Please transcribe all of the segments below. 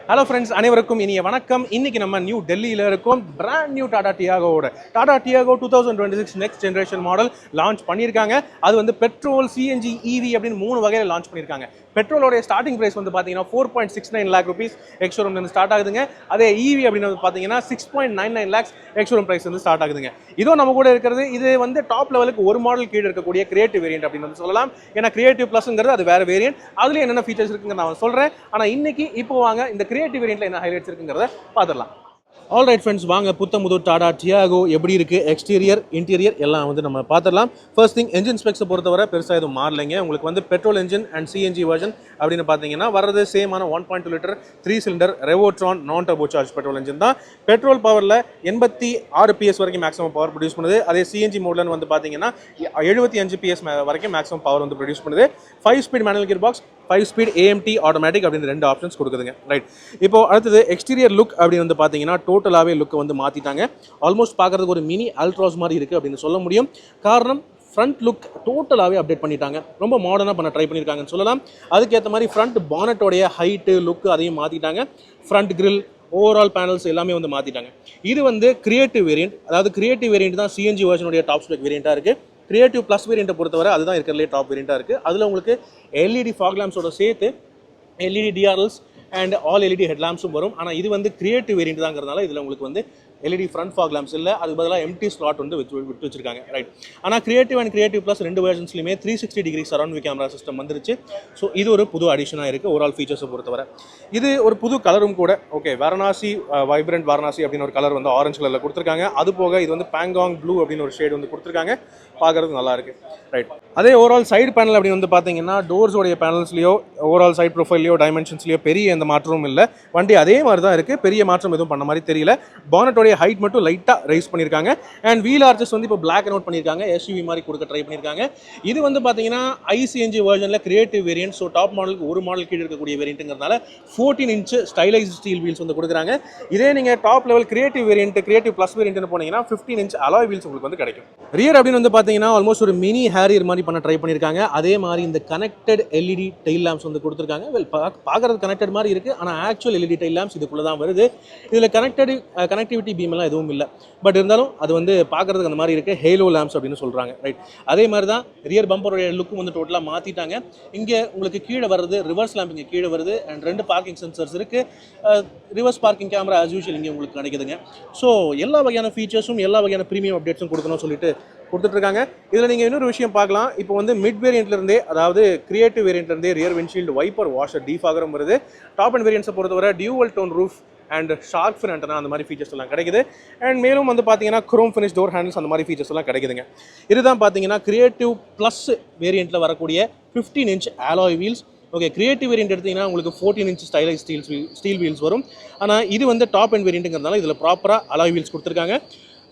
Hello friends, அனைவருக்கும் இனிய வணக்கம். இன்னைக்கு நம்ம நியூ டெல்லியில இருக்கோம். பிராண்ட் நியூ டாடா டியாகோட Tata Tiago 2026 next generation model launch பண்ணியிருக்காங்க. அது வந்து பெட்ரோல், சிஎன்ஜி, இவி அப்படின்னு 3 வகையில லான்ச் பண்ணியிருக்காங்க. பெட்ரோலோட ஸ்டார்டிங் பிரைஸ் வந்து பார்த்தீங்கன்னா 4.69 லேக் ருபீஸ் எக்ஸ்ஷோரூம்ல இருந்து ஸ்டார்ட் ஆகுதுங்க. அதே இவி அப்படின்னு பார்த்தீங்கன்னா 6.99 லேக்ஸ் எக்ஸ்ஷோரூம் பிரைஸ் வந்து ஸ்டார்ட் ஆகுதுங்க. இதோ நம்ம கூட இருக்கிறது இது வந்து டாப் லெவலுக்கு ஒரு மாடல் கீழே இருக்கக்கூடிய கிரியேட்டிவ் வேரியன்ட் அப்படின்னு வந்து சொல்லலாம். ஏன்னா கிரியேட்டிவ் பிளஸ்ங்கிறது அது வேற வேரியன்ட். அதுல என்னென்ன ஃபீச்சர்ஸ் இருக்குங்க நான் சொல்றேன். ஆனா இன்னைக்கு இப்போ வாங்க இந்த கிரியேட்டிவ் வேரியன்ட்ல என்ன ஹைலைட்ஸ் இருக்குங்கிறத பார்த்துடலாம். ஆல் ரைட் ஃப்ரெண்ட்ஸ், வாங்க புத்தமுது டாடா டியாகோ எப்படி இருக்குது, எக்ஸ்டீரியர் இன்டீரியர் எல்லாம் வந்து நம்ம பார்த்துடலாம். ஃபர்ஸ்ட் திங், என்ஜின் ஸ்பெக்ஸை பொறுத்தவரை பெருசாக எதுவும் மாறலைங்க. உங்களுக்கு வந்து petrol engine and CNG version அப்படின்னு பார்த்தீங்கன்னா வர்றது சேமான 1.2 லிட்டர் 3 சிலிண்டர் ரெவோட்ரான் நான் டர்போ சார்ஜ் பெட்ரோல் என்ஜின் தான். பெட்ரோல் பவரில் 86 PS வரைக்கும் மேக்ஸிமம் பவர் ப்ரொடியூஸ் பண்ணுது. அதே சிஎன்ஜி மோட்லன்னு வந்து பார்த்தீங்கன்னா 75 PS வரைக்கும் மேக்ஸிமம் பவர் வந்து ப்ரொடியூஸ் பண்ணுது. 5 speed manual gear box, 5 speed AMT automatic அப்படின்னு 2 ஆப்ஷன்ஸ் கொடுக்குதுங்க. ரைட், இப்போ அடுத்தது எக்ஸ்டீரியர் லுக் அப்படின்னு வந்து பார்த்தீங்கன்னா டோட்டலாகவே லுக்கை வந்து மாற்றிட்டாங்க. ஆல்மோஸ்ட் பார்க்குறதுக்கு ஒரு மினி அல்ட்ராஸ் மாதிரி இருக்குது அப்படின்னு சொல்ல முடியும். காரணம், ஃப்ரண்ட் லுக் டோட்டலாகவே அப்டேட் பண்ணிட்டாங்க. ரொம்ப மாடர்னாக பண்ண ட்ரை பண்ணியிருக்காங்கன்னு சொல்லலாம். அதுக்கேற்ற மாதிரி ஃப்ரண்ட் பானட்டோடைய ஹைட்டு லுக்கு அதையும் மாற்றிட்டாங்க. ஃப்ரண்ட் கிரில், ஓவரால் பேனல்ஸ் எல்லாமே வந்து மாற்றிட்டாங்க. இது வந்து கிரியேட்டிவ் வேரியன்ட். அதாவது கிரியேட்டிவ் வேரியன்ட் தான் சிஎன்ஜி வெர்ஷனுடைய டாப் ஸ்பெக் வேரியண்ட்டாக இருக்குது. கிரியேட்டிவ் ப்ளஸ் வேரியண்ட்டை பொறுத்தவரை அதுதான் இருக்கிறதுலே டாப் வேரியண்ட்டாக இருக்குது. அதில் உங்களுக்கு எல்இடி ஃபாக் லேம்ஸோட சேர்த்து LED DRLs and all LED head லேம்ஸும் வரும். ஆனால் இது வந்து கிரியேட்டிவ் வேரியண்ட் தாங்கிறதுனால இதில் உங்களுக்கு வந்து எல்இடி ஃப்ரண்ட் ஃபாக் லேம்ஸ் இல்லை, அதுக்கு பதிலாக எம்டி ஸ்லாட் வந்து விட்டு வச்சிருக்காங்க. ரைட், ஆனால் creative and creative plus 2 வெர்ஷன்ஸ்லையுமே 360 degree surround view camera system வந்துருச்சு. ஸோ இது ஒரு புது அடிஷனாக இருக்குது ஓவரால் ஃபீச்சர்ஸை பொறுத்தவரை. இது ஒரு புது கலரும் கூட. ஓகே, வாரணாசி வைப்ரண்ட் வாரணாசி அப்படின்னு ஒரு கலர் வந்து ஆரஞ்சு கலரில் கொடுத்துருக்காங்க. அது போக இது வந்து பேங்காங் ப்ளூ அப்படின்னு ஒரு ஷேட் வந்து கொடுத்துருக்காங்க. பார்க்குறது நல்லா இருக்கு. ரைட், அதே ஓவரால் சைடு பேனல் அப்படின்னு வந்து பார்த்தீங்கன்னா டோர்ஸோடைய பேனல்ஸ்லையோ ஓவரால் சைட் ப்ரொஃபைல்லையோ டைமென்ஷன்ஸ்லையோ பெரிய எந்த மாற்றமும் இல்லை. வண்டி அதே மாதிரி தான் இருக்குது. பெரிய மாற்றம் எதுவும் பண்ண மாதிரி தெரியல. பானட்டோடைய ஹைட் மட்டும் லைட்டாக ரைஸ் பண்ணியிருக்காங்க. அண்ட் வீல் ஆர்ச்சஸ் வந்து இப்போ பிளாக் அண்ட் அவுட் பண்ணியிருக்காங்க. எஸ்யூவி மாதிரி கொடுக்க ட்ரை பண்ணியிருக்காங்க. இது வந்து பார்த்தீங்கன்னா ஐசிஎன்ஜி வெர்ஷனில் கிரியேட்டிவ் வேரியன்ட். ஸோ டாப் மாடலுக்கு ஒரு மாடல் கீழே இருக்கக்கூடிய வேரியண்ட்டுங்கிறதுனால 14 இன்ச் ஸ்டைலைஸ் ஸ்டீல் வீல்ஸ் வந்து கொடுக்குறாங்க. இதே நீங்கள் top level creative variant, creative plus வேரியன்ட்னு போனீங்கன்னா 15 இன்ச் அலாய் வீல்ஸ் உங்களுக்கு வந்து கிடைக்கும். ரியர் அப்படின்னு வந்து பார்த்தீங்கன்னா ஆல்மோஸ்ட் ஒரு மினி ஹேரியர் மாதிரி பண்ண ட்ரை பண்ணியிருக்காங்க. அதே மாதிரி இந்த கனெக்டட் எல்இடி டெயில் லேம்ப்ஸ் வந்து கொடுத்துருக்காங்க. பார்க்குறது கனெக்டட் மாதிரி இருக்குது, ஆனால் ஆக்சுவல் எல்இடி டெயில் லேம்ப்ஸ் இதுக்குள்ளே தான் வருது. இதில் கனெக்டிவிட்டி பீம் எல்லாம் எதுவும் இல்லை. பட் இருந்தாலும் அது வந்து பார்க்குறதுக்கு அந்த மாதிரி இருக்குது. ஹேலோ லேம்ப்ஸ் அப்படின்னு சொல்கிறாங்க. ரைட், அதே மாதிரி தான் ரியர் பம்பருடைய லுக்கும் வந்து டோட்டலாக மாற்றிட்டாங்க. இங்கே உங்களுக்கு கீழே வருது ரிவர்ஸ் லேம்ப், இங்கே கீழே வருது. அண்ட் 2 பார்க்கிங் சென்சர்ஸ் இருக்குது. Reverse parking camera as usual இங்கே உங்களுக்கு கிடைக்குதுங்க. ஸோ எல்லா வகையான ஃபீச்சர்ஸும் எல்லா வகையான ப்ரீமியம் அப்டேட்ஸும் கொடுக்கணும்னு சொல்லிட்டு கொடுத்துட்ருக்காங்க. இதில் நீங்கள் இன்னொரு விஷயம் பார்க்கலாம். இப்போ வந்து மிட் வேரியண்ட்லேருந்தே, அதாவது கிரியேட்டிவ் வேரியண்ட்லேருந்தே ரியர் விண்ட்ஷீல்டு வைப்பர் வாஷர் டீஃபாகரும் வருது. டாப் அண்ட் வேரியன்ட்ஸை பொறுத்தவரை dual tone roof and shark fin antenna அந்த மாதிரி ஃபீச்சர்ஸ் எல்லாம் கிடைக்குது. அண்ட் மேலும் வந்து பார்த்தீங்கன்னா குரோம் ஃபினிஷ் டோர் ஹேண்டில்ஸ் அந்த மாதிரி ஃபீச்சர்ஸ் எல்லாம் கிடைக்குதுங்க. இதுதான் பார்த்தீங்கன்னா கிரியேட்டிவ் ப்ளஸ் வேரியண்ட்டில் வரக்கூடிய 15 inch alloy wheels. Okay, creative variant எடுத்தீங்கன்னா உங்களுக்கு 14 இன்ச் ஸ்டைலைஸ் ஸ்டீல் வீல்ஸ் வரும். ஆனால் இது வந்து டாப் அண்ட் வேரியண்ட்டுங்கிறதுனால இதில் ப்ராப்பராக அலாய் வீல்ஸ் கொடுத்துருக்காங்க.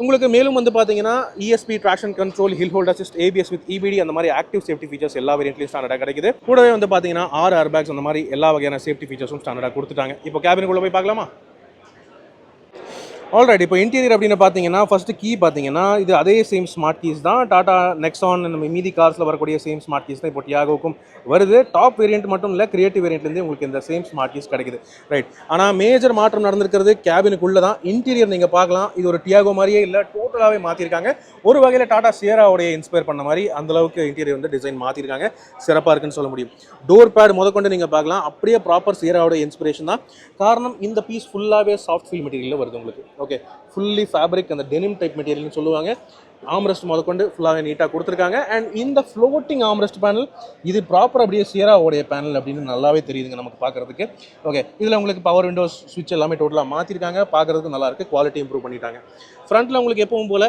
உங்களுக்கு மேலும் வந்து பார்த்தீங்கன்னா ESP, traction control, hill hold assist, ABS with EBD அந்த மாதிரி ஆக்டிவ் சேஃப்டி ஃபீச்சர்ஸ் எல்லா வேரியண்ட்லையும் ஸ்டாண்டர்டாக கிடைக்குது. கூடவே வந்து பார்த்தீங்கன்னா 6 ஏர்பேக்ஸ் அந்த மாதிரி எல்லா வகையான சேஃப்டி ஃபீச்சர்ஸும் ஸ்டாண்டர்டாக கொடுத்துட்டாங்க. இப்போ கேபினுக்குள்ளே போய் பார்க்கலாமா? ஆல்ரைட், இப்போ இன்டீரியர் அப்படின்னு பார்த்தீங்கன்னா ஃபஸ்ட்டு கீ பார்த்தீங்கன்னா இது அதே சேம் ஸ்மார்ட் கீஸ் தான். டாடா நெக்ஸான் நம்ம மீதி கார்ஸில் வரக்கூடிய சேம் ஸ்மார்ட் கீஸ் தான் இப்போ டியாகோக்கும் வருது. டாப் வேரியன்ட் மட்டும் இல்லை, கிரியேட்டிவ் வேரியன்ட்லேருந்து உங்களுக்கு இந்த சேம் ஸ்மார்ட் கீஸ் கிடைக்குது. ரைட், ஆனால் மேஜர் மாற்றம் நடந்திருக்கிறது கேபினுக்குள்ளே தான். இன்டீரியர் நீங்கள் பார்க்கலாம், இது ஒரு டியாகோ மாதிரியே இல்லை, டோட்டலாகவே மாற்றிருக்காங்க. ஒரு வகையில் டாடா சியராவுடைய இன்ஸ்பயர் பண்ண மாதிரி அந்தளவுக்கு இன்டீரியர் வந்து டிசைன் மாற்றிருக்காங்க. சிறப்பாக இருக்குன்னு சொல்ல முடியும். டோர் பேட் முதற்கொண்டு நீங்கள் பார்க்கலாம், அப்படியே ப்ராப்பர் சியராவுடைய இன்ஸ்பிரேஷன் தான். காரணம், இந்த பீஸ் ஃபுல்லாகவே சாஃப்ட் ஃபீல் மெட்டீரியலில் வருது உங்களுக்கு. ஓகே, ஃபுல்லி ஃபேப்ரிக், அந்த டெனிம் டைப் மெட்டீரியல்னு சொல்லுவாங்க. ஆம்ரெஸ்ட் முதற்கொண்டு ஃபுல்லாக நீட்டாக கொடுத்துருக்காங்க. அண்ட் இந்த ஃப்ளோட்டிங் ஆம்ரெஸ்ட் பேனல் இது ப்ராப்பர் அப்படியே சியராவோடைய பேனல் அப்படின்னு நல்லாவே தெரியுதுங்க நமக்கு பார்க்குறதுக்கு. ஓகே, இதில் உங்களுக்கு பவர் விண்டோஸ் ஸ்விட்ச் எல்லாமே டோட்டலாக மாற்றிருக்காங்க. பார்க்குறதுக்கு நல்லாயிருக்கு, குவாலிட்டி இம்ப்ரூவ் பண்ணிட்டாங்க. ஃப்ரண்ட்டில் உங்களுக்கு எப்பவும் போல்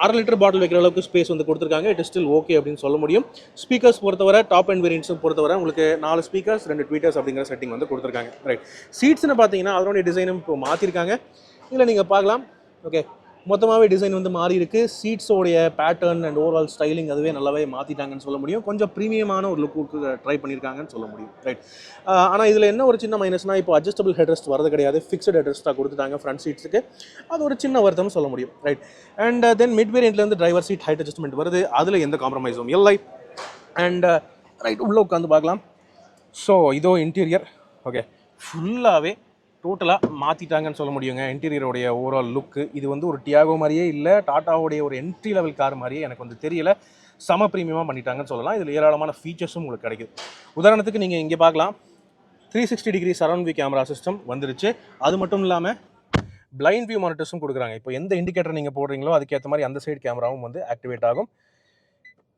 1/2 லிட்டர் பாட்டில் வைக்கிற அளவுக்கு ஸ்பேஸ் வந்து கொடுத்துருக்காங்க. இட் இஸ் ஸ்டில் ஓகே அப்படின்னு சொல்ல முடியும். ஸ்பீக்கர்ஸ் பொறுத்தவரை டாப் அண்ட் வேரியன்ட்ஸும் பொறுத்தவரை உங்களுக்கு 4 ஸ்பீக்கர்ஸ் 2 ட்வீட்டர்ஸ் அப்படிங்கிற செட்டிங் வந்து கொடுத்துருக்காங்க. ரைட், சீட்ஸ்னு பார்த்தீங்கன்னா அதனுடைய டிசைனும் இப்போ மாற்றிருக்காங்க. இதில் நீங்கள் பார்க்கலாம். ஓகே, மொத்தமாகவே டிசைன் வந்து மாறி இருக்குது. சீட்ஸோடைய பேட்டர்ன் அண்ட் ஓவரால் ஸ்டைலிங் அதுவே நல்லாவே மாற்றிட்டாங்கன்னு சொல்ல முடியும். கொஞ்சம் ப்ரீமியமான ஒரு லுக்கு ட்ரை பண்ணியிருக்காங்கன்னு சொல்ல முடியும். ரைட், ஆனால் இதில் என்ன ஒரு சின்ன மைனஸ்னால் இப்போ அட்ஜஸ்டபிள் ஹெட்ரெஸ்ட் வரது கிடையாது. ஃபிக்ஸ்டு ஹெட்ரெஸ்ட்டாக கொடுத்துட்டாங்க ஃப்ரண்ட் சீட்ஸுக்கு. அது ஒரு சின்ன வருத்தம் சொல்ல முடியும். ரைட், அண்ட் தென் மிட் வேரியண்ட்லேருந்து டிரைவர் சீட் ஹைட் அட்ஜஸ்ட்மெண்ட் வருது. அதில் எந்த காம்ப்ரமைஸும் இல்லை. அண்ட் ரைட், உள்ளே உட்காந்து பார்க்கலாம். ஸோ இதோ இன்டீரியர். ஓகே, ஃபுல்லாகவே டோட்டலாக மாற்றிட்டாங்கன்னு சொல்ல முடியுங்க. இன்டீரியரோடைய ஓவரால் லுக்கு இது வந்து ஒரு டியாகோ மாதிரியே இல்லை, டாட்டாவுடைய ஒரு என்ட்ரி லெவல் கார் மாதிரியே எனக்கு வந்து தெரியல. செம ப்ரீமியமாக பண்ணிட்டாங்கன்னு சொல்லலாம். இதில் ஏராளமான ஃபீச்சர்ஸும் உங்களுக்கு கிடைக்குது. உதாரணத்துக்கு நீங்கள் இங்கே பார்க்கலாம், 360 degree surround view camera system வந்துருச்சு. அது மட்டும் இல்லாமல் பிளைண்ட் வியூ மானிட்டர்ஸும் கொடுக்குறாங்க. இப்போ எந்த இண்டிகேட்டர் நீங்கள் போடுறீங்களோ அதுக்கேற்ற மாதிரி அந்த சைடு கேமராவும் வந்து ஆக்டிவேட் ஆகும்.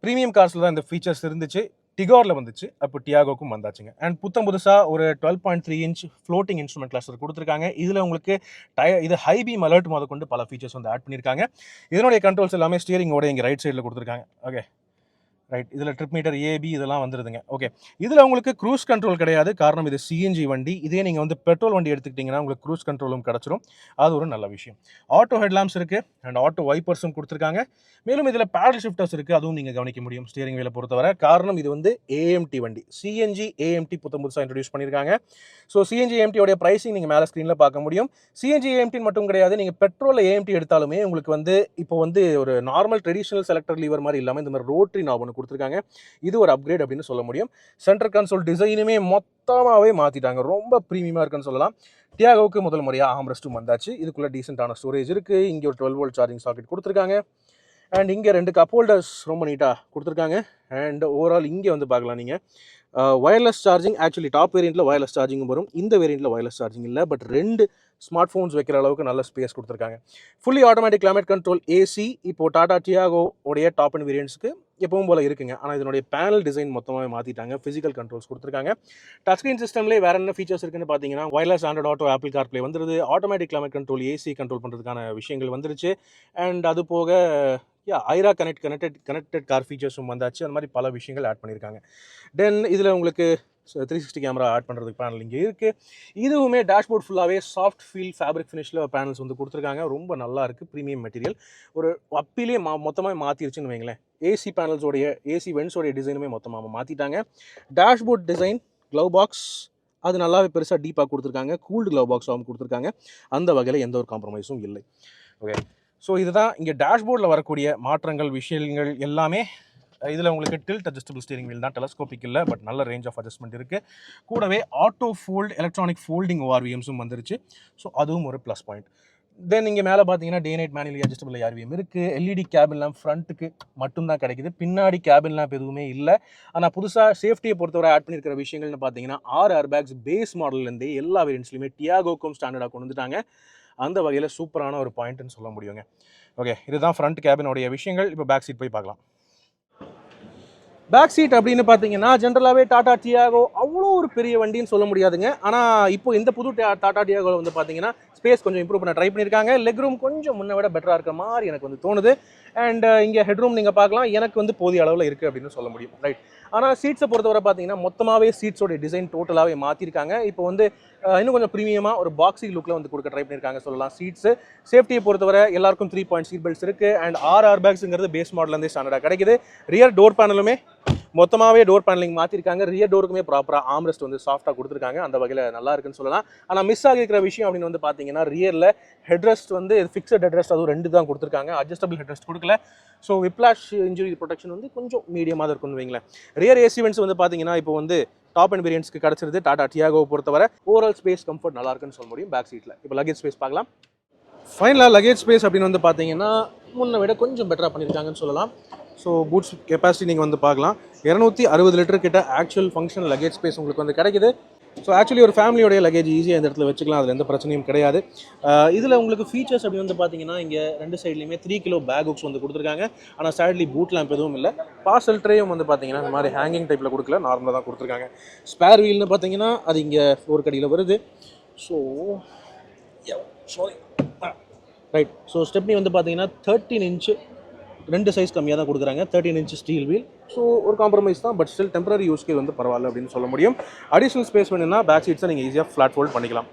ப்ரீமியம் கார்ஸில் தான் இந்த ஃபீச்சர்ஸ் இருந்துச்சு. டிகாரில் வந்துச்சு, அப்போ டியாகோக்கும் வந்தாச்சுங்க. அண்ட் புதுசாக ஒரு 12.3 இன்ச் ஃப்ளோட்டிங் இன்ஸ்ட்ருமெண்ட் கிளஸ்டர் கொடுத்துருக்காங்க. இதில் உங்களுக்கு இது ஹை பீம் அலர்ட் முதல் கொண்டு பல ஃபீச்சர்ஸ் வந்து ஆட் பண்ணியிருக்காங்க. இதனுடைய கண்ட்ரோல்ஸ் எல்லாமே ஸ்டியரிங்கோட இங்கே ரைட் சைடில் கொடுத்துருக்காங்க. ஓகே ரைட், இதில் ட்ரிப் மீட்டர் ஏபி இதெல்லாம் வந்துருதுங்க. ஓகே, இதில் உங்களுக்கு க்ரூஸ் கண்ட்ரோல் கிடையாது, காரணம் இது சிஎன்ஜி வண்டி. இதே நீங்கள் வந்து பெட்ரோல் வண்டி எடுத்துக்கிட்டிங்கன்னா உங்களுக்கு க்ரூஸ் கண்ட்ரோலும் கிடச்சிரும். அது ஒரு நல்ல விஷயம். ஆட்டோ ஹெட்லாம்ப்ஸ் இருக்குது அண்ட் ஆட்டோ வைப்பர்ஸும் கொடுத்துருக்காங்க. மேலும் இதில் பேடல் ஷிஃப்டர்ஸ் இருக்குது, அதுவும் நீங்கள் கவனிக்க முடியும் ஸ்டியரிங் வீலை பொறுத்தவரை. காரணம் இது வந்து ஏஎம்டி வண்டி, சிஎன்ஜி ஏஎம்டி புதுசாக இன்ட்ரடியூஸ் பண்ணியிருக்காங்க. ஸோ சிஎன்ஜி ஏஎம்டியோடைய ப்ரைஸிங் நீங்கள் மேலே ஸ்க்ரீனில் பார்க்க முடியும். சிஎன்ஜி ஏஎம்டின்னு மட்டும் கிடையாது, நீங்கள் பெட்ரோலில் ஏஎம்டி எடுத்தாலுமே உங்களுக்கு வந்து இப்போ வந்து ஒரு நார்மல் ட்ரெடிஷனல் செலக்டர் லீவர் மாதிரி இல்லாமல் இந்த மாதிரி ரோட்டரி நாப் ஒன்று கொடுத்துருக்காங்க. இது ஒரு அப்கிரேட் அப்படின்னு சொல்ல முடியும். சென்டர் கன்சோல் டிசைனுமே மொத்தமாகவே மாற்றிட்டாங்க, ரொம்ப ப்ரீமியமாக இருக்குன்னு சொல்லலாம். டியாகோவுக்கு முதல் முறையாக ஆம்ரெஸ்ட்டும் வந்தாச்சு. இதுக்குள்ளே டீசெண்டான ஸ்டோரேஜ் இருக்குது. இங்கே ஒரு 12 வோல்ட் சார்ஜிங் சாக்கெட் கொடுத்துருக்காங்க. அண்ட் இங்கே 2 கப் ஹோல்டர்ஸ் ரொம்ப நீட்டாக கொடுத்துருக்காங்க. அண்ட் ஓவரால் இங்கே வந்து பார்க்கலாம் நீங்கள் வயர்லெஸ் சார்ஜிங். ஆக்சுவலி டாப் வேரியண்ட்டில் வயர்லெஸ் சார்ஜிங் வரும், இந்த வேரியண்ட்டில் வயர்லெஸ் சார்ஜிங் இல்லை. பட் 2 ஸ்மார்ட் ஃபோன்ஸ் வைக்கிற அளவுக்கு நல்ல ஸ்பேஸ் கொடுத்துருக்காங்க. Fully automatic climate control AC இப்போ டாடா டியாகோ உடைய டாப் அண்ட் வேரியன்ட்ஸ்க்கு எப்பவும் போல் இருக்குங்க. ஆனால் இதனுடைய பேனல் டிசைன் மொத்தமாக மாற்றிட்டாங்க. ஃபிசிக்கல் கண்ட்ரோல்ஸ் கொடுத்துருக்காங்க. டச் ஸ்க்ரீன் சிஸ்டம்லேயே வேறு என்ன ஃபீச்சர்ஸ் இருக்குன்னு பார்த்தீங்கன்னா wireless Android Auto, Apple CarPlay வந்துருது. Automatic climate control AC control பண்ணுறதுக்கான விஷயங்கள் வந்துருச்சு. அண்ட் அது போக ஐரா கனெக்டட் கார் ஃபீச்சர்ஸும் வந்தாச்சு. அந்த மாதிரி பல விஷயங்கள் ஆட் பண்ணியிருக்காங்க. தென் இதில் உங்களுக்கு 360 கேமரா ஆட் பண்ணுறதுக்கு பேனல் இங்கே இருக்குது. இதுவுமே டேஷ்போர்ட் ஃபுல்லாகவே சாஃப்ட் ஃபீல் ஃபேப்ரிக் ஃபினிஷில் பேனல்ஸ் வந்து கொடுத்துருக்காங்க. ரொம்ப நல்லா இருக்குது, ப்ரீமியம் மெட்டீரியல். ஒரு அப்பிலே மொத்தமாக மாற்றிருச்சுன்னு வைங்களேன். ஏசி பேனல்ஸோடைய ஏசி வென்ட்ஸோடைய டிசைனுமே மொத்தமாக மாற்றிட்டாங்க. டேஷ்போர்ட் டிசைன், க்ளவ் பாக்ஸ் அது நல்லாவே பெருசாக டீப்பாக கொடுத்துருக்காங்க. கூல்டு க்ளவ் பாக்ஸாகவும் கொடுத்துருக்காங்க. அந்த வகையில் எந்த ஒரு காம்ப்ரமைஸும் இல்லை. ஓகே, ஸோ இதுதான் இங்கே டேஷ்போர்டில் வரக்கூடிய மாற்றங்கள், விஷயங்கள் எல்லாமே. இதில் உங்களுக்கு டில்ட் அட்ஜஸ்டபிள் ஸ்டீரிங் வீல் தான், டெலஸ்கோபிக் இல்லை, பட் நல்ல ரேஞ்ச் ஆஃப் அட்ஜஸ்ட்மெண்ட் இருக்குது. கூடவே ஆட்டோ ஃபோல்ட் எலக்ட்ரானிக் ஃபோல்டிங் ஓஆர்விஎம்ஸும் வந்துருச்சு. ஸோ அதுவும் ஒரு ப்ளஸ் பாயிண்ட். தென் இங்கே மேலே பார்த்தீங்கன்னா டே நைட் மேனுவலி அட்ஜஸ்டபிள் ஏஆர்விஎம் இருக்குது. எல்இடி கேபின்லாம் ஃப்ரண்ட்டுக்கு மட்டும்தான் கிடைக்குது, பின்னாடி கேபின்லாம் எதுவுமே இல்லை. ஆனால் புதுசாக சேஃப்டியை பொறுத்தவரை ஆட் பண்ணியிருக்கிற விஷயங்கள்னு பார்த்தீங்கன்னா 6 ஏர்பேக்ஸ் பேஸ் மாடல்லேருந்தே எல்லா வேரியன்ட்ஸ்லையுமே டியாகோக்கும் ஸ்டாண்டர்டாக கொண்டு வந்துட்டாங்க. அந்த வகையில் சூப்பரான ஒரு பாயிண்ட்னு சொல்ல முடியுங்க. ஓகே, இதுதான் ஃப்ரண்ட் கேபினோடைய விஷயங்கள். இப்போ பேக் சீட் போய் பார்க்கலாம். பேக் சீட் அப்படின்னு பார்த்தீங்கன்னா ஜென்ரலாகவே டாடா டியாகோ அவ்வளோ ஒரு பெரிய வண்டின்னு சொல்ல முடியாதுங்க. ஆனால் இப்போ இந்த புது டாடா டியாகோவில் வந்து பார்த்தீங்கன்னா ஸ்பேஸ் கொஞ்சம் இம்ப்ரூவ் பண்ண ட்ரை பண்ணியிருக்காங்க. லெக் ரூம் கொஞ்சம் முன்ன விட பெட்டராக இருக்கிற மாதிரி எனக்கு வந்து தோணுது. அண்ட் இங்கே ஹெட் ரூம் நீங்கள் பார்க்கலாம், எனக்கு வந்து போதிய அளவில் இருக்குது அப்படின்னு சொல்ல முடியும். ரைட், ஆனால் சீட்ஸை பொறுத்தவரை பார்த்தீங்கன்னா மொத்தமாகவே சீட்ஸோடைய டிசைன் டோட்டலாகவே மாற்றிருக்காங்க. இப்போ வந்து இன்னும் கொஞ்சம் ப்ரீமியமாக ஒரு பாக்ஸி லுக்கில் வந்து கொடுக்க ட்ரை பண்ணியிருக்காங்க சொல்லலாம். சீட்ஸு சேஃப்டியை பொறுத்தவரை எல்லாருக்கும் 3 பாயிண்ட் சீட் பெல்ட்ஸ் இருக்குது. அண்ட் 6 ஏர்பேக்ஸுங்கிறது பேஸ் மாடல்லேருந்தே ஸ்டாண்டர்டாக கிடைக்குது. ரியர் டோர் பேனலுமே மொத்தமாகவே டோர் பேனலிங் மாற்றிருக்காங்க. ரியர் டோருக்குமே ப்ராப்பராக ஆம்ரெஸ்ட் வந்து சாஃப்டாக கொடுத்துருக்காங்க. அந்த வகையில் நல்லா இருக்குன்னு சொல்லலாம். ஆனால் மிஸ் ஆகிருக்கிற விஷயம் அப்படின்னு வந்து பார்த்தீங்கன்னா ரியரில் ஹெட்ரெஸ்ட் வந்து ஃபிக்ஸட் ஹெட்ரெஸ்ட் அதுவும் 2 தான் கொடுத்துருக்காங்க, அட்ஜஸ்டபிள் ஹெட்ரெஸ்ட் கொடுக்கல. ஸோ விப்ளாஷ் இன்ஜுரி ப்ரொடெக்ஷன் வந்து கொஞ்சம் மீடியமாக தான் இருக்குன்னு வைங்களேன். ரியர் ஏசி வென்ட்ஸ் வந்து பார்த்தீங்கன்னா இப்போ வந்து டாப் அண்ட் வேரியன்ட்ஸ்க்கு கிடச்சிருது டாடா டியாகோவை பொறுத்தவரை. ஓவரால் ஸ்பேஸ் கம்ஃபர்ட் நல்லா இருக்குன்னு சொல்ல முடியும். பேக் சீட்டில் இப்போ லக்கேஜ் ஸ்பேஸ் பார்க்கலாம். ஃபைனலாக லக்கேஜ் ஸ்பேஸ் அப்படின்னு வந்து பார்த்தீங்கன்னா முன்னை விட கொஞ்சம் பெட்டராக பண்ணியிருக்காங்கன்னு சொல்லலாம். ஸோ பூட்ஸ் கெப்பாசிட்டி நீங்கள் வந்து பார்க்கலாம், 260 லிட்டர் கிட்ட ஆக்சுவல் ஃபங்க்ஷன் லக்கேஜ் ஸ்பேஸ் உங்களுக்கு வந்து கிடைக்குது. ஸோ ஆக்சுவலி ஒரு ஃபேமிலியோடைய லக்கேஜ் ஈஸியாக இந்த இடத்துல வச்சுக்கலாம், அதில் எந்த பிரச்சனையும் கிடையாது. இதில் உங்களுக்கு ஃபீச்சர்ஸ் அப்படி வந்து பார்த்தீங்கன்னா இங்கே 2 சைட்லையுமே 3 கிலோ பேக் ஹுக்ஸ் வந்து கொடுத்துருக்காங்க. ஆனால் சைட்லி பூட் லேம்ப் எதுவும் இல்லை. பார்சல் ட்ரேயும் வந்து பார்த்தீங்கன்னா இந்த மாதிரி ஹேங்கிங் டைப்பில் கொடுக்கல, நார்மலாக தான் கொடுத்துருக்காங்க. ஸ்பேர் வீல்னு பார்த்தீங்கன்னா அது இங்கே ஃப்ளோர் கடியில் வருது. ஸோ ரைட், ஸோ ஸ்டெப்னி வந்து பார்த்தீங்கன்னா 13 இன்ச்சு 2 சைஸ் கம்மியாக தான் கொடுக்குறாங்க, 13 இன்ச் ஸ்டீல் வீல். ஸோ ஒரு காம்ப்ரமைஸ் தான், பட் ஸ்டில் டெம்பரரி யூஸ்க்கு வந்து பரவாயில்ல அப்படின்னு சொல்ல முடியும். அடிஷனல் ஸ்பேஸ் வேணும்னா பேக் சீட்ஸை நீங்கள் ஈஸியாக ஃப்ளாட் ஃபோல்ட் பண்ணிக்கலாம்.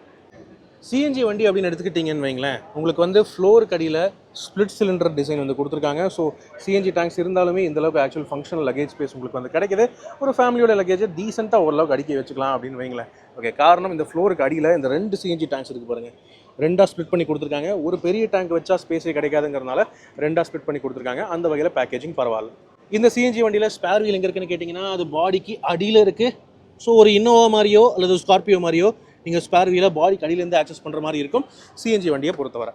சிஎன்ஜி வண்டி அப்படின்னு எடுத்துக்கிட்டிங்கன்னு வைங்களேன், உங்களுக்கு வந்து ஃப்ளோர் கடியில் ஸ்ப்ளிட் சிலிண்டர் டிசைன் வந்து கொடுத்துருக்காங்க. ஸோ சிஎன்ஜி டேங்க்ஸ் இருந்தாலுமே இந்தளவுக்கு ஆக்சுவல் ஃபங்க்ஷனல் லக்கேஜ் ஸ்பேஸ் உங்களுக்கு வந்து கிடைக்குது. ஒரு ஃபேமிலியோட லக்கேஜை டீசெண்டாக ஓரளவுக்கு அடிக்க வச்சுக்கலாம் அப்படின்னு வைங்களேன். ஓகே, காரணம் இந்த ஃப்ளோருக்கு அடியில் இந்த 2 சிஎன்ஜி டேங்க்ஸ் இருக்குது பாருங்கள், 2ஆக ஸ்ப்ளிட் பண்ணி கொடுத்துருக்காங்க. ஒரு பெரிய டேங்க் வச்சா ஸ்பேஸே கிடைக்காதுங்கிறதுனால 2ஆக ஸ்ப்ளிட் பண்ணி கொடுத்துருக்காங்க. அந்த வகையில் பேக்கேஜிங் பரவாயில்ல. இந்த சிஎன்ஜி வண்டியில் ஸ்பேர் வீல் எங்கே இருக்குன்னு கேட்டிங்கன்னா அது பாடிக்கு அடியில் இருக்குது. ஸோ ஒரு இன்னோவா மாதிரியோ அல்லது ஸ்கார்பியோ மாதிரியோ நீங்கள் ஸ்பேர் வீலை பாடி கடியிலேருந்து ஆக்சஸ் பண்ணுற மாதிரி இருக்கும் சிஎன்ஜி வண்டியை பொறுத்தவரை.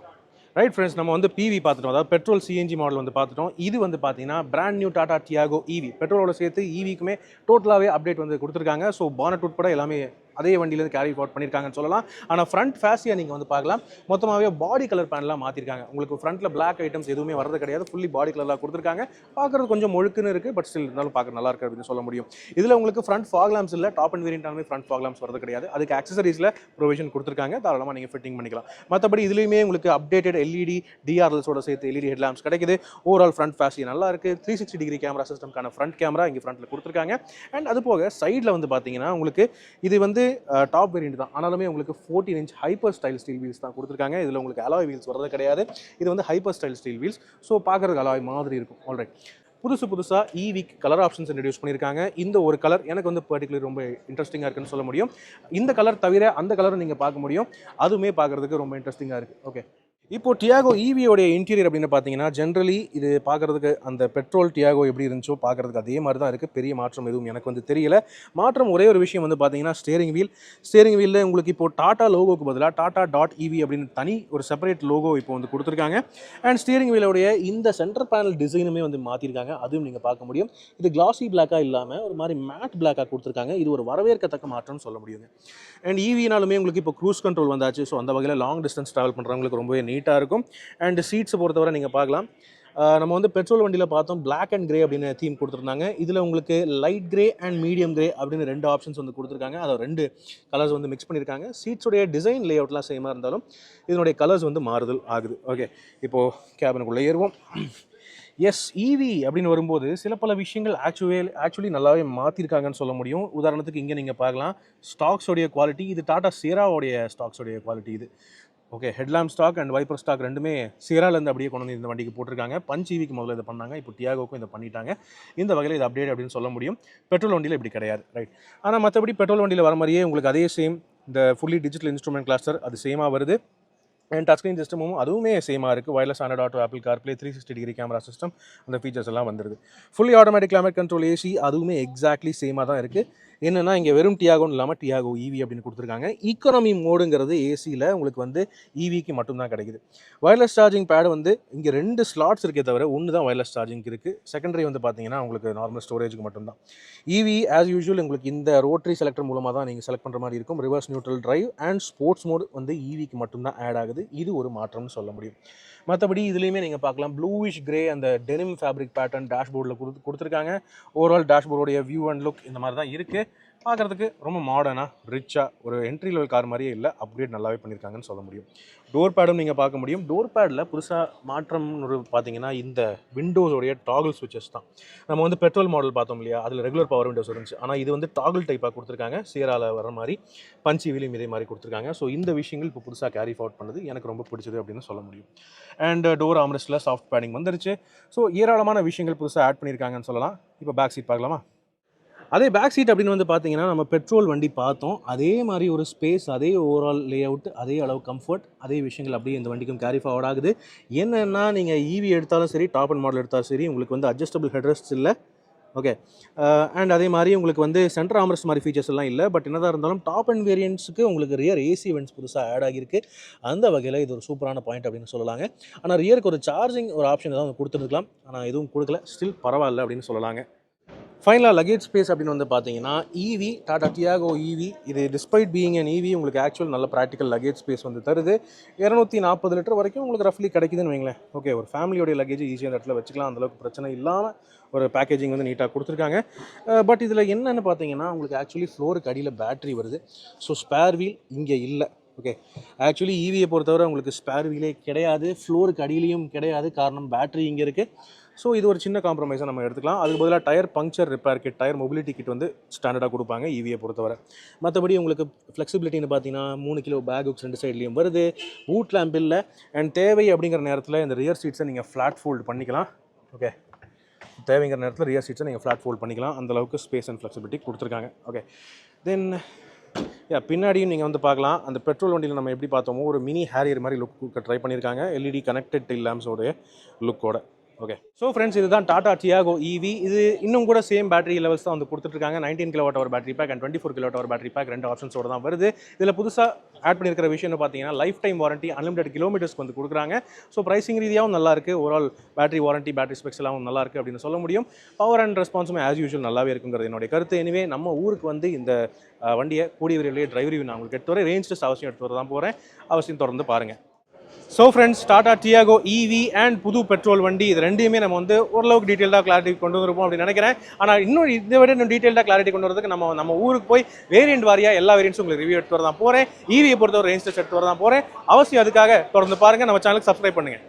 ரைட் ஃப்ரெண்ட்ஸ், நம்ம வந்து பிவி பார்த்துட்டோம், அதாவது பெட்ரோல் சிஎன்ஜி மாடல் வந்து பார்த்துட்டோம். இது வந்து பார்த்தீங்கன்னா brand new Tata Tiago EV, பெட்ரோலோட சேர்த்து ஈவிக்குமே டோட்டலாகவே அப்டேட் வந்து கொடுத்துருக்காங்க. ஸோ பானட் உட்பட எல்லாமே அதே வண்டியிலேருந்து கேரி ஃபார்வர்ட் பண்ணியிருக்காங்கன்னு சொல்லலாம். ஆனால் ஃப்ரண்ட் ஃபேஸியை நீங்கள் வந்து பார்க்கலாம், மொத்தமாகவே பாடி கலர் பேனலாக மாற்றிருக்காங்க. உங்களுக்கு ஃப்ரண்ட்டில் பிளாக் ஐட்டம்ஸ் எதுவுமே வரது கிடையாது, ஃபுல்லி பாடி கலராக கொடுத்துருக்காங்க. பார்க்குறது கொஞ்சம் முழுக்குன்னு இருக்குது, பட் ஸ்டில் இருந்தாலும் பார்க்க நல்லா இருக்குது அப்படின்னு சொல்ல முடியும். இதில் உங்களுக்கு ஃப்ரண்ட் ஃபாக் லாம்ப்ஸ் இல்லை, டாப் அண்ட் வேரியண்டாலுமே ஃப்ரண்ட் ஃபாக் லாம்ப்ஸ் வரது கிடையாது. அதுக்கு ஆக்சசரிஸில் ப்ரொவிஷன் கொடுத்துருக்காங்க, தாராளமாக நீங்கள் ஃபிட்டிங் பண்ணிக்கலாம். மற்றபடி இதுலேயுமே உங்களுக்கு அப்டேட்டட் எல்இடி டிஆர்எல்ஸோட சேர்த்து எல்இடி ஹெட் லாம்ப்ஸ் கிடைக்குது. ஓவரால் ஃப்ரண்ட் ஃபேஸி நல்லா இருக்குது. 360 டிகிரி கேமரா சிஸ்டம்க்கான ஃப்ரண்ட் கேமரா இங்கே ஃப்ரண்ட்டில் கொடுத்துருக்காங்க. அண்ட் அது போக சைடில் வந்து பார்த்தீங்கன்னா உங்களுக்கு இது வந்து டாப் வேரியன்ட் தான், ஆனாலுமே உங்களுக்கு 14 inch hyper style steel wheels தான் கொடுத்துருக்காங்க. இதில் உங்களுக்கு அலாய் வீல்ஸ் வரது கிடையாது, இது வந்து hyper style steel wheels. So பார்க்குறதுக்கு அலாய் மாதிரி இருக்கும். ஆல்ரைட், புதுசாக ஈவிக்கு கலர் ஆப்ஷன்ஸ் இன்ட்ரடியூஸ் பண்ணியிருக்காங்க. இந்த ஒரு கலர் எனக்கு வந்து பர்டிகுலர் ரொம்ப இன்ட்ரெஸ்டிங்காக இருக்குன்னு சொல்ல முடியும். இந்த கலர் தவிர அந்த கலரை நீங்கள் பார்க்க முடியும், அதுவுமே பார்க்குறதுக்கு ரொம்ப இன்ட்ரெஸ்டிங்காக இருக்குது. ஓகே, இப்போ டியாகோ ஈவியோடைய இன்டீரியர் அப்படின்னு பார்த்தீங்கன்னா ஜென்ரலி இது பார்க்குறதுக்கு அந்த பெட்ரோல் டியாகோ எப்படி இருந்துச்சோ பார்க்குறதுக்கு அதே மாதிரி தான் இருக்குது. பெரிய மாற்றம் எதுவும் எனக்கு வந்து தெரியல. மாற்றம் ஒரே ஒரு விஷயம் வந்து பார்த்தீங்கன்னா ஸ்டேரிங் வீலில் உங்களுக்கு இப்போ டாடா லோகோக்கு பதிலாக டாடா டாட் ஈவி அப்படின்னு தனி ஒரு செப்பரேட் லோகோ இப்போ வந்து கொடுத்துருக்காங்க. அண்ட் ஸ்டேரிங் வீலோடைய இந்த சென்டர் பேனல் டிசைனுமே வந்து மாற்றிருக்காங்க, அதுவும் நீங்கள் பார்க்க முடியும். இது கிளாசி பிளாக்காக இல்லாமல் ஒரு மாதிரி மேட் பிளாக்காக கொடுத்துருக்காங்க. இது ஒரு வரவேற்கத்தக்க மாற்றம்னு சொல்ல முடியுங்க. அண்ட் ஈவினாலுமே உங்களுக்கு இப்போ க்ரூஸ் கண்ட்ரோல் வந்தாச்சு. ஸோ அந்த வகையில் லாங் டிஸ்டன்ஸ் ட்ராவல் பண்ணுறவங்களுக்கு ரொம்பவே நீட்டாக இருக்கும். அண்ட் சீட்ஸை பொறுத்தவரை நீங்கள் பார்க்கலாம், நம்ம வந்து பெட்ரோல் வண்டியில் பார்த்தோம் பிளாக் அண்ட் கிரே அப்படின்னு தீம் கொடுத்துருந்தாங்க. இதில் உங்களுக்கு light grey and medium grey அப்படின்னு 2 ஆப்ஷன்ஸ் வந்து கொடுத்துருக்காங்க. அதை 2 கலர்ஸ் வந்து மிக்ஸ் பண்ணியிருக்காங்க. சீட்ஸுடைய டிசைன் லே அவுட்லாம் சேமாக இருந்தாலும் இதனுடைய கலர்ஸ் வந்து மாறுதல் ஆகுது. ஓகே, இப்போது கேபினுக்குள்ளே ஏறுவோம். எஸ், ஈவி அப்படின்னு வரும்போது சில பல விஷயங்கள் ஆக்சுவலி நல்லாவே மாற்றிருக்காங்கன்னு சொல்ல முடியும். உதாரணத்துக்கு இங்கே நீங்கள் பார்க்கலாம் ஸ்டாக்ஸோடைய குவாலிட்டி, இது டாடா சியராவோடைய ஸ்டாக்ஸோடைய குவாலிட்டி இது. Okay, headlamp stalk and wiper stalk ரெண்டுமே சியராலேருந்து அப்படியே கொண்டு வந்து இந்த வண்டிக்கு போட்டிருக்காங்க. பஞ்ச் ஈவிக்கு முதல்ல இதை பண்ணாங்க, இப்போ டியாகோக்கும் இதை பண்ணிட்டாங்க. இந்த வகையில் இது அப்டேட் அப்படின்னு சொல்ல முடியும். பெட்ரோல் வண்டியில் இப்படி கிடையாது, ரைட். ஆனால் மற்றபடி பெட்ரோல் வண்டியில் வர மாதிரியே உங்களுக்கு அதே சேம் இந்த ஃபுல்லி டிஜிட்டல் இன்ஸ்ட்ருமெண்ட் கிளஸ்டர் அது சேமாக வருது. அண்ட் டச் ஸ்க்ரீன் சிஸ்டமும் அதுவுமே சேமாக இருக்குது. Wireless Android Auto, Apple CarPlay, 360 degree camera system, அந்த ஃபீச்சர்ஸ் எல்லாம் வந்துருது. Fully automatic climate control AC அதுவுமே எக்ஸாக்ட்லி சேமாக தான் இருக்குது. என்னென்னா இங்கே வெறும் டியாகோன்னு இல்லாமல் டியாகோ ஈவி அப்படின்னு கொடுத்துருக்காங்க. ஈக்கானமி மோடுங்கிறது ஏசியில் உங்களுக்கு வந்து ஈவிக்கு மட்டும்தான் கிடைக்குது. வயர்லெஸ் சார்ஜிங் பேடு வந்து இங்கே 2 ஸ்லாட்ஸ் இருக்கே தவிர ஒன்று தான் வயர்லெஸ் சார்ஜிங் இருக்குது. செகண்டரி வந்து பார்த்தீங்கன்னா உங்களுக்கு நார்மல் ஸ்டோரேஜுக்கு மட்டும்தான். ஈவி ஆஸ் யூஷுவல் உங்களுக்கு இந்த ரோட்டரி செலக்டர் மூலமாக தான் நீங்கள் செலக்ட் பண்ணுற மாதிரி இருக்கும். Reverse neutral drive and sports mode வந்து ஈவிக்கு மட்டும்தான் ஆட் ஆகுது. இது ஒரு மாற்றம்னு சொல்ல முடியும். மற்றபடி இதுலேயுமே நீங்கள் பார்க்கலாம் ப்ளூவிஷ் கிரே அந்த டெனிம் ஃபேப்ரிக் பேட்டர்ன் டேஷ்போர்டில் கொடுத்துருக்காங்க. ஓவரால் டேஷ்போர்டோடைய வியூ அண்ட் லுக் இந்த மாதிரி தான் இருக்குது. பார்க்குறதுக்கு ரொம்ப மாடர்னாக ரிச்சாக ஒரு என்ட்ரி லெவல் கார் மாதிரியே இல்லை, அப்கிரேட் நல்லாவே பண்ணியிருக்காங்கன்னு சொல்ல முடியும். டோர் பேடும் நீங்கள் பார்க்க முடியும். டோர் பேடில் புதுசாக மாற்றம்னு பார்த்தீங்கன்னா இந்த விண்டோஸோடைய டாகிள் ஸ்விட்சஸ் தான். நம்ம வந்து பெட்ரோல் மாடல் பார்த்தோம் இல்லையா, அதில் ரெகுலர் பவர் விண்டோஸ் இருந்துச்சு. ஆனால் இது வந்து டாகிள் டைப்பாக கொடுத்துருக்காங்க. சியரால வர மாதிரி பஞ்சி வீலும் இதே மாதிரி கொடுத்துருக்காங்க. ஸோ இந்த விஷயங்கள் இப்போ புதுசாக கேரி ஃபார்வர்ட் பண்ணுது, எனக்கு ரொம்ப பிடிச்சது அப்படின்னு சொல்ல முடியும். அண்ட் டோர் ஆம்ரெஸ்ட்டில் சாஃப்ட் பேடிங் வந்துருச்சு. ஸோ ஏராளமான விஷயங்கள் புதுசாக ஆட் பண்ணியிருக்காங்கன்னு சொல்லலாம். இப்போ பேக் சீட் பார்க்கலாமா? அதே பேக் சீட் அப்படின்னு வந்து பார்த்தீங்கன்னா நம்ம பெட்ரோல் வண்டி பார்த்தோம், அதே மாதிரி ஒரு ஸ்பேஸ், அதே ஓவரால் லே அவுட், அதே அளவு கம்ஃபர்ட், அதே விஷயங்கள் அப்படியே இந்த வண்டிக்கும் கேரி ஃபார்வர்ட் ஆகுது. என்னென்னா நீங்கள் ஈவி எடுத்தாலும் சரி, டாப் அண்ட் மாடல் எடுத்தாலும் சரி, உங்களுக்கு வந்து அட்ஜஸ்டபிள் ஹெட்ரெஸ்ட் இல்லை. ஓகே, அண்ட் அதே மாதிரி உங்களுக்கு வந்து சென்டர் ஆம்ரெஸ்ட் மாதிரி ஃபீச்சர்ஸ் எல்லாம் இல்லை. பட் என்னதான் இருந்தாலும் டாப் அண்ட் வேரியன்ட்ஸுக்கு உங்களுக்கு ரியர் ஏசி வென்ட்ஸ் புதுசாக ஆட் ஆகியிருக்கு. அந்த வகையில் இது ஒரு சூப்பரான பாயிண்ட் அப்படின்னு சொல்லலாங்க. ஆனால் ரியருக்கு ஒரு சார்ஜிங் ஒரு ஆப்ஷன் ஏதாவது கொடுத்துருக்கலாம், ஆனால் எதுவும் கொடுக்கல, ஸ்டில் பரவாயில்ல அப்படின்னு சொல்லலாங்க. ஃபைனலாக லக்கேஜ் ஸ்பேஸ் அப்படின்னு வந்து பார்த்தீங்கன்னா ஈவி டாடா டியாகோ ஈவி இது டிஸ்பைட் பீயிங் அன் ஈவி உங்களுக்கு ஆக்சுவல் நல்ல ப்ராக்டிக்கல் லக்கேஜ் ஸ்பேஸ் வந்து தருது. 240 லிட்டர் வரைக்கும் உங்களுக்கு ரஃப்லி கிடைக்குதுன்னு வைங்களேன். ஓகே, ஒரு ஃபேமிலியோடைய லக்கேஜ் ஈஸியாக அந்த இடத்துல வச்சுக்கலாம், அந்தளவுக்கு பிரச்சனை இல்லாமல் ஒரு பேக்கேஜிங் வந்து நீட்டாக கொடுத்துருக்காங்க. பட் இதில் என்னென்னு பார்த்தீங்கன்னா உங்களுக்கு ஆக்சுவலி ஃப்ளோருக்கு அடியில் பேட்டரி வருது. ஸோ ஸ்பேர் வீல் இங்கே இல்லை. ஓகே, ஆக்சுவலி ஈவியை பொறுத்தவரை உங்களுக்கு ஸ்பேர் வீலே கிடையாது, ஃப்ளோருக்கு அடியிலையும் கிடையாது. காரணம் பேட்டரி இங்கே இருக்குது. ஸோ இது ஒரு சின்ன காம்ப்ரமைஸாக நம்ம எடுத்துக்கலாம். அதுக்கு பதிலாக tyre puncture repair kit, tyre mobility kit வந்து ஸ்டாண்டர்டாக கொடுப்பாங்க ஈவியை பொறுத்தவரை. மற்றபடி உங்களுக்கு ஃப்ளெக்சிபிலிட்டின்னு பார்த்தீங்கன்னா 3 கிலோ பேக் ஹுக்ஸ் 2 சைட்லேயும் வருது. பூட் லேம்ப் இல்லை. அண்ட் தேவை அப்படிங்கிற நேரத்தில் இந்த ரியர் சீட்ஸை நீங்கள் ஃப்ளாட் ஃபோல்டு பண்ணிக்கலாம். ஓகே, தேவைங்கிற நேரத்தில் ரியர் சீட்ஸை நீங்கள் ஃப்ளாட் ஃபோல்ட் பண்ணிக்கலாம். அந்தளவுக்கு ஸ்பேஸ் அண்ட் ஃப்ளெக்சிபிலிட்டி கொடுத்துருக்காங்க. ஓகே, தென் பின்னாடியும் நீங்கள் வந்து பார்க்கலாம், அந்த பெட்ரோல் வண்டியில் நம்ம எப்படி பார்த்தோமோ ஒரு மினி ஹேரியர் மாதிரி லுக் ட்ரை பண்ணியிருக்காங்க. எல்இடி கனெக்டட் டெயில் லேம்ப்ஸோடைய லுக்கோட. ஓகே ஸோ ஃப்ரெண்ட்ஸ் இதுதான் டாடா டியாகோ இவி. இது இன்னும் கூட சேம் பேட்டரி லெவல்ஸ் தான் வந்து கொடுத்துட்ருக்காங்க. 19 kWh battery pack and 24 kWh battery pack 2 ஆப்ஷன்ஸோட தான் வருது. இதில் புதுசாக ஆட் பண்ணியிருக்கிற விஷயம்னு பார்த்தீங்கன்னா லைஃப் டைம் வாரண்டி அன்லிமிடெட் கிலோமீட்டர்ஸ்க்கு வந்து கொடுக்குறாங்க. ஸோ ப்ரைசிங் ரீதியாகவும் நல்லா இருக்குது. Overall battery warranty battery specs எல்லாம் நல்லா இருக்குது அப்படின்னு சொல்ல முடியும். பவர் அண்ட் ரெஸ்பான்ஸுமே ஆஸ் யூஷுவல் நல்லாவே இருக்குங்கிறது என்னுடைய கருத்து. எனவே நம்ம ஊருக்கு வந்து இந்த வண்டியை கூடிய விரைவிலேயே டிரைவ் ரிவ்யூ நான் உங்களுக்கு எடுத்து வரேன். ரேஞ்ச் டெஸ்ட் அவசியம் எடுத்து வர தான் போகிறேன். அவசியம் தொடர்ந்து பாருங்கள். So friends Tata Tiago EV and புது பெட்ரோல் வண்டி இது ரெண்டையுமே நம்ம வந்து ஓரளவுக்கு டீட்டெயிலாக கிளாரிட்டி கொண்டு வந்திருப்போம் அப்படின்னு நினைக்கிறேன். ஆனால் இன்னும் இதை விட இன்னும் டீட்டெயிலாக கிளாரிட்டி கொண்டு வரதுக்கு நம்ம ஊருக்கு போய் வேரியன்ட் வாரியாக எல்லா வேரியன்ட்ஸும் உங்களுக்கு ரிவ்யூ எடுத்து வர தான் போகிறேன். இவியை பொறுத்தவரை ரேஞ்ச் டெஸ்ட் எடுத்து வர தான் போகிறேன். அவசியம் அதுக்காக தொடர்ந்து பாருங்கள். நம்ம சேனலுக்கு சப்ஸ்கிரைப் பண்ணுங்கள்.